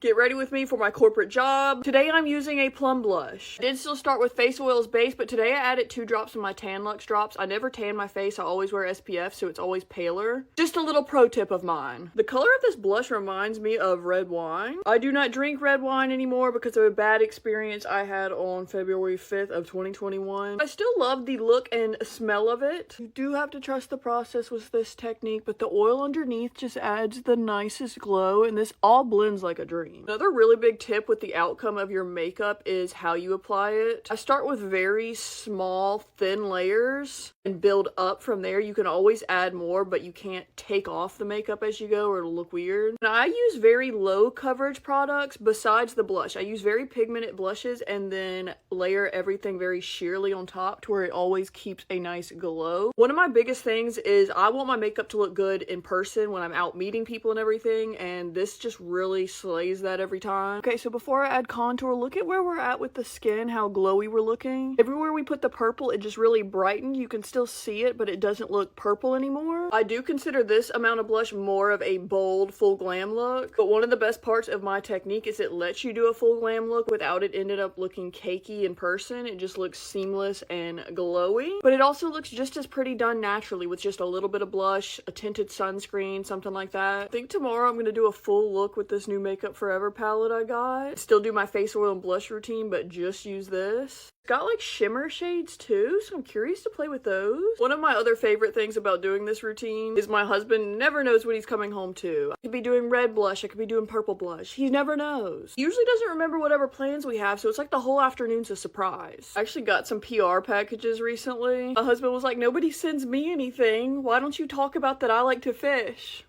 Get ready with me for my corporate job. Today I'm using a plum blush. I did still start with face oils base, but today I added 2 drops of my Tan Luxe drops. I never tan my face. I always wear SPF, so it's always paler. Just a little pro tip of mine. The color of this blush reminds me of red wine. I do not drink red wine anymore because of a bad experience I had on February 5th of 2021. I still love the look and smell of it. You do have to trust the process with this technique, but the oil underneath just adds the nicest glow, and this all blends like a dream. Another really big tip with the outcome of your makeup is how you apply it. I start with very small, thin layers and build up from there. You can always add more, but you can't take off the makeup as you go or it'll look weird. And I use very low coverage products besides the blush. I use very pigmented blushes and then layer everything very sheerly on top to where it always keeps a nice glow. One of my biggest things is I want my makeup to look good in person when I'm out meeting people and everything, and this just really slays that every time. Okay, so before I add contour, look at where we're at with the skin, how glowy we're looking. Everywhere we put the purple, it just really brightened. You can still see it, but it doesn't look purple anymore. I do consider this amount of blush more of a bold, full glam look, but one of the best parts of my technique is it lets you do a full glam look without it ended up looking cakey in person. It just looks seamless and glowy, but it also looks just as pretty done naturally with just a little bit of blush, a tinted sunscreen, something like that. I think tomorrow I'm gonna do a full look with this new Makeup Forever palette I got. Still do my face oil and blush routine, but just use this. It's got like shimmer shades too, so I'm curious to play with those. One of my other favorite things about doing this routine is my husband never knows what he's coming home to. I could be doing red blush, I could be doing purple blush. He never knows. He usually doesn't remember whatever plans we have, so it's like the whole afternoon's a surprise. I actually got some PR packages recently. My husband was like, nobody sends me anything. Why don't you talk about that I like to fish?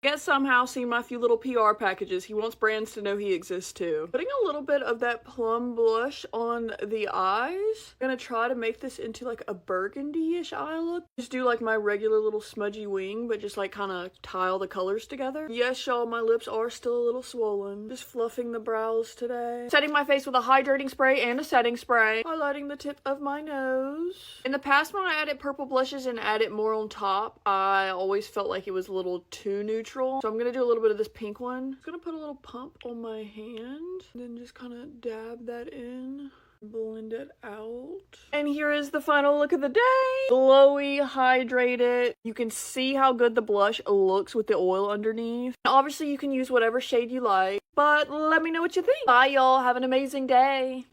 Guess somehow seeing my few little PR packages, he wants brands to know he exists too. Putting a little bit of that plum blush on the eyes. I'm gonna try to make this into like a burgundy-ish eye look. Just do like my regular little smudgy wing, but just like kind of tile the colors together. Yes, y'all, my lips are still a little swollen. Just fluffing the brows today. Setting my face with a hydrating spray and a setting spray. Highlighting the tip of my nose. In the past, when I added purple blushes and added more on top, I always felt like it was a little too neutral. So I'm gonna do a little bit of this pink one. I'm gonna put a little pump on my hand, and then just kind of dab that in. Blend it out. And here is the final look of the day. Glowy, hydrated. You can see how good the blush looks with the oil underneath. Obviously, you can use whatever shade you like, but let me know what you think. Bye, y'all. Have an amazing day.